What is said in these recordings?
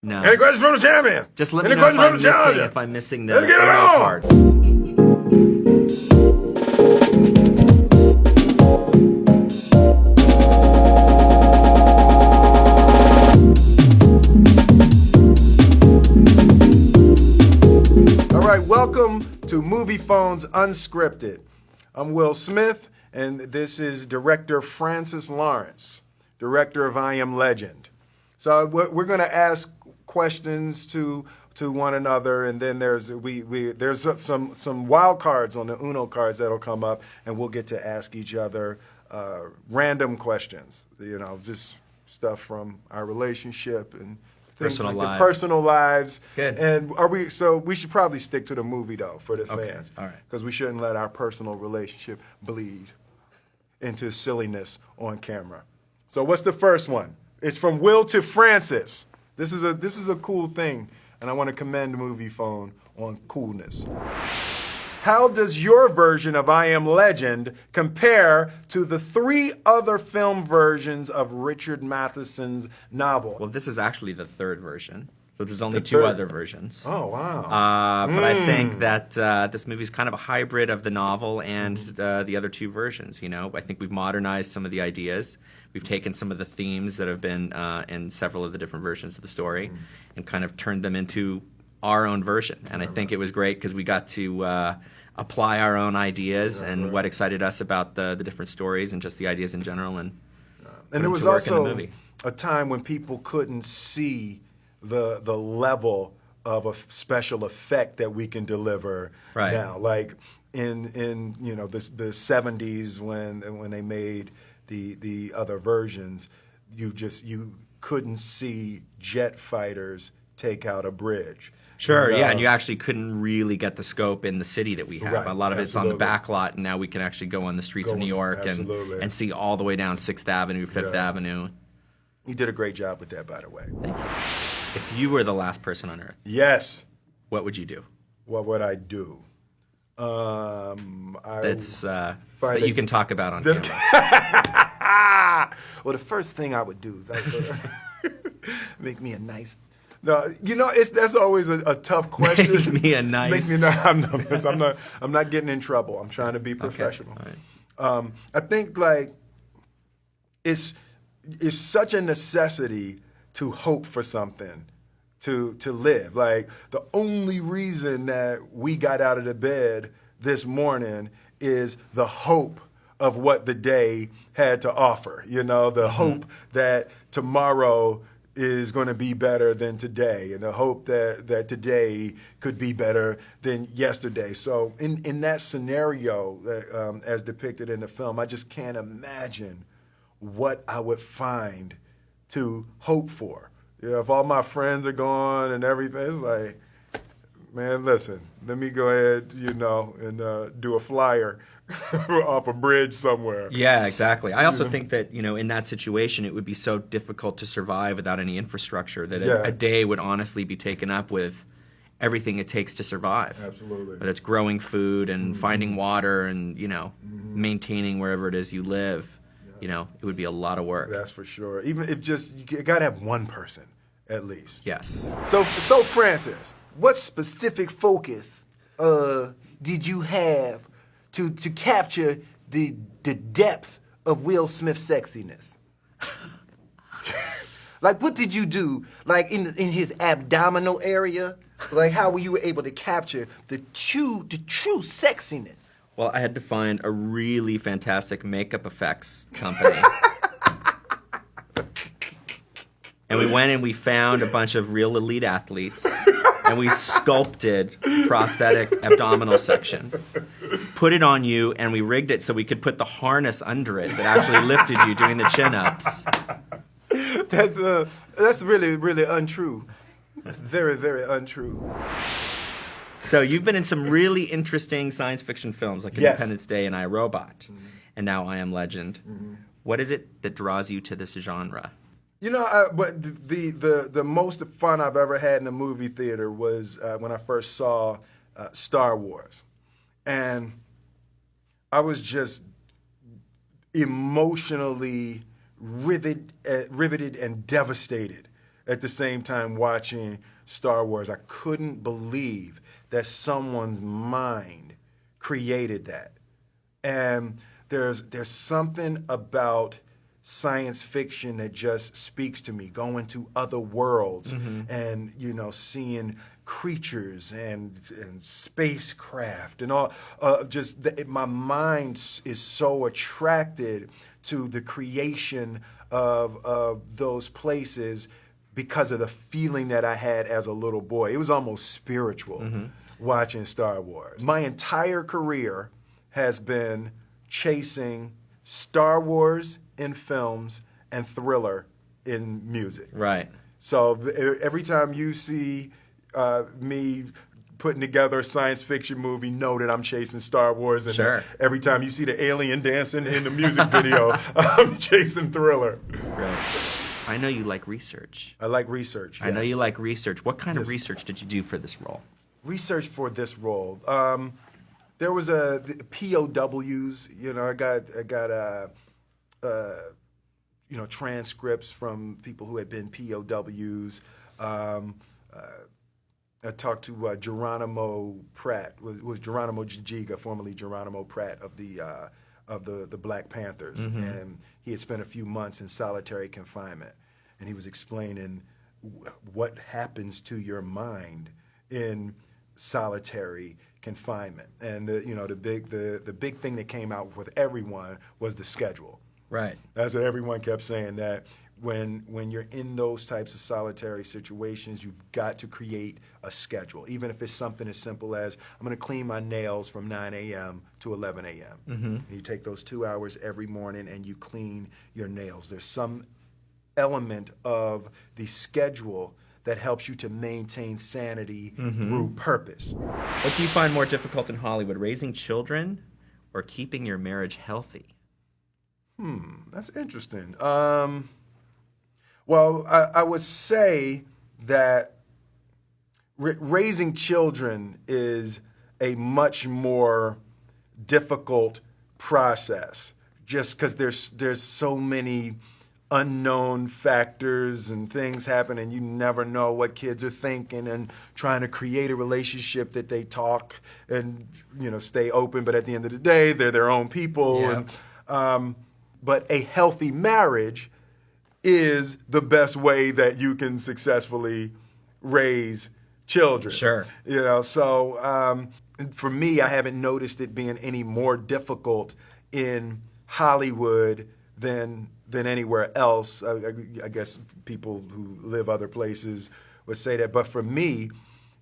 No. Any questions from the champion? Just let me Any know questions from the if I'm missing the Let's get it Uno on! card. All right, welcome to Moviefone's Unscripted. I'm Will Smith, and this is director Francis Lawrence, director of I Am Legend. So we're going to ask questions to one another, and then there's some wild cards on the Uno cards that'll come up, and we'll get to ask each other random questions. You know, just stuff from our relationship and things Personal like lives. the personal lives. Good. And so we should probably stick to the movie though for the fans. All right. Because we shouldn't let our personal relationship bleed into silliness on camera. So what's the first one? It's from Will to Francis. This is a cool thing, and I want to commend Moviefone on coolness. How does your version of I Am Legend compare to the 3 other film versions of Richard Matheson's novel? Well, this is actually the third version. So there's only The 2 third. other versions. Oh, wow. But I think that this movie's kind of a hybrid of the novel and the other 2 versions. You know, I think we've modernized some of the ideas. We've taken some of the themes that have been in several of the different versions of the story and kind of turned them into our own version. And I think it was great because we got to apply our own ideas and what excited us about the different stories and just the ideas in general. And there was to work in the also movie. a time when people couldn't see the level of a special effect that we can deliver Right. now. Like in you know the 70s when they made the other versions, you couldn't see jet fighters take out a bridge. Sure, yeah, and you actually couldn't really get the scope in the city that we have. Right, A lot of it's on the absolutely. back lot, and now we can actually go on the streets of New York Absolutely. and see all the way down 6th Avenue, 5th Yeah. Avenue. You did a great job with that, by the way. Thank you. If you were the last person on Earth, Yes. what would you do? What would I do? That's that find you a- can talk about on camera. Well, the first thing I would do, make me a nice. No, you know, that's always a tough question. Make me a nice. I'm not getting in trouble. I'm trying to be professional. Okay, all right. I think like it's such a necessity to hope for something, to live. Like the only reason that we got out of the bed this morning is the hope of what the day had to offer. You know, the hope that tomorrow is going to be better than today, and the hope that today could be better than yesterday. So in that scenario, as depicted in the film, I just can't imagine what I would find to hope for. You know, if all my friends are gone and everything, it's like, man, listen, let me go ahead, you know, and do a flyer off a bridge somewhere. Yeah, exactly. I also think that, you know, in that situation, it would be so difficult to survive without any infrastructure that a day would honestly be taken up with everything it takes to survive. Absolutely. Whether it's growing food and finding water and, you know, maintaining wherever it is you live, you know, it would be a lot of work. That's for sure. Even if you got to have one person at least. Yes. So Francis, what specific focus did you have to capture the depth of Will Smith's sexiness? Like, what did you do? Like in his abdominal area? Like, how were you able to capture the true sexiness? Well, I had to find a really fantastic makeup effects company. And we went and we found a bunch of real elite athletes, and we sculpted prosthetic abdominal section, put it on you, and we rigged it so we could put the harness under it that actually lifted you doing the chin-ups. That's really, really untrue. That's very, very untrue. So you've been in some really interesting science fiction films like Yes. Independence Day and I, Robot, and now I Am Legend. What is it that draws you to this genre? You know, but the most fun I've ever had in a movie theater was when I first saw Star Wars, and I was just emotionally riveted and devastated at the same time watching Star Wars. I couldn't believe that someone's mind created that. And there's something about science fiction that just speaks to me, going to other worlds and, seeing creatures and spacecraft and all. My mind is so attracted to the creation of those places because of the feeling that I had as a little boy. It was almost spiritual watching Star Wars. My entire career has been chasing Star Wars in films and thriller in music. Right. So every time you see me putting together a science fiction movie, know that I'm chasing Star Wars. And Sure. every time you see the alien dancing in the music video, I'm chasing thriller. Right. I know you like research. I like research. I know yes. you like research. What kind of research did you do for this role? Research for this role. There was the POWs. I got transcripts from people who had been POWs. I talked to Geronimo Pratt. Was Geronimo Jijiga, formerly Geronimo Pratt of the Black Panthers, and he had spent a few months in solitary confinement, and he was explaining what happens to your mind in solitary confinement. And the big thing that came out with everyone was the schedule. Right. That's what everyone kept saying, that when you're in those types of solitary situations, you've got to create a schedule, even if it's something as simple as, I'm going to clean my nails from 9 a.m. to 11 a.m. And you take those 2 hours every morning and you clean your nails. There's some element of the schedule that helps you to maintain sanity through purpose. What do you find more difficult in Hollywood, raising children or keeping your marriage healthy? That's interesting. Well, I would say that raising children is a much more difficult process, just because there's so many unknown factors and things happen, and you never know what kids are thinking, and trying to create a relationship that they talk and stay open, but at the end of the day, they're their own people. Yeah. And, but a healthy marriage is the best way that you can successfully raise children. Sure. So for me, I haven't noticed it being any more difficult in Hollywood than anywhere else. I guess people who live other places would say that. But for me,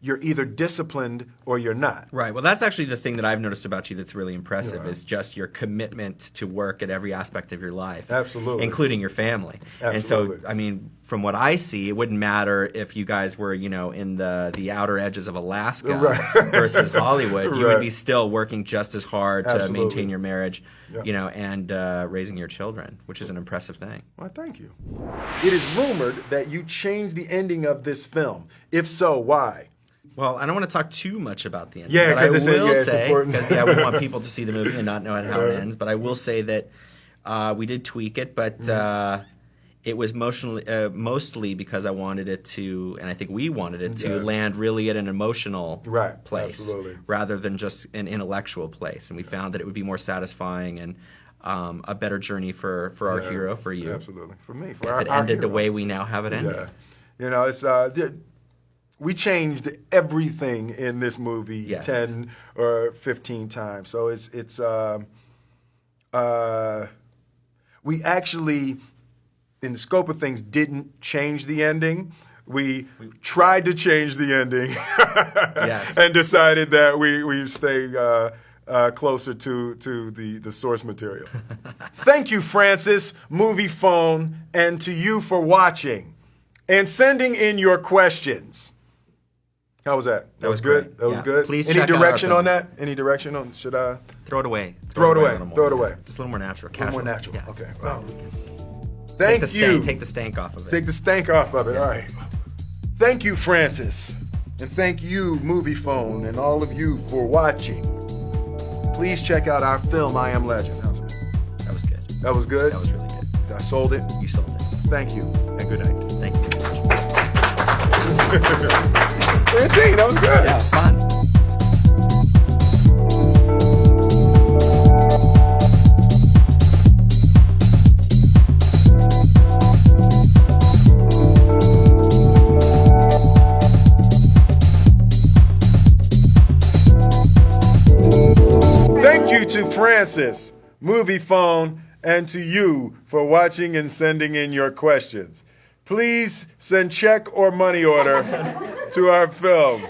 you're either disciplined or you're not. Right. Well, that's actually the thing that I've noticed about you that's really impressive is just your commitment to work at every aspect of your life. Absolutely. Including your family. Absolutely. And so, I mean, from what I see, it wouldn't matter if you guys were, in the outer edges of Alaska versus Hollywood. You would be still working just as hard to maintain your marriage, and raising your children, which is an impressive thing. Well, thank you. It is rumored that you changed the ending of this film. If so, why? Well, I don't want to talk too much about the ending. Yeah, but I because will it's say, important. because we want people to see the movie and not know how it ends. But I will say that we did tweak it, but it was mostly because I wanted it to, and I think we wanted it to land really at an emotional place, rather than just an intellectual place. And we found that it would be more satisfying and a better journey for our hero, for you. Absolutely, for me. If it ended the way we now have it ending. Yeah, it's. We changed everything in this movie 10 or 15 times. So we actually, in the scope of things, didn't change the ending. We tried to change the ending and decided that we stay closer to the source material. Thank you, Francis, Moviefone, and to you for watching and sending in your questions. How was that? That was good? That was good? Please Any check out our direction film. on that? Any direction on, should I? Throw it away. Throw it away. a little more. Throw it away. Just a little more natural. A little more casual. natural. Yeah. Okay. Well, thank you. Take the stank off of it. Take the stank off of it. All right. Thank you, Francis. And thank you, Moviefone, and all of you for watching. Please check out our film, I Am Legend. How's it? That was good. That was good? That was really good. I sold it? You sold it. Thank you, and good night. Thank you. Francine, that was good. Yeah, it was fun. Thank you to Francis, Moviefone, and to you for watching and sending in your questions. Please send check or money order to our film.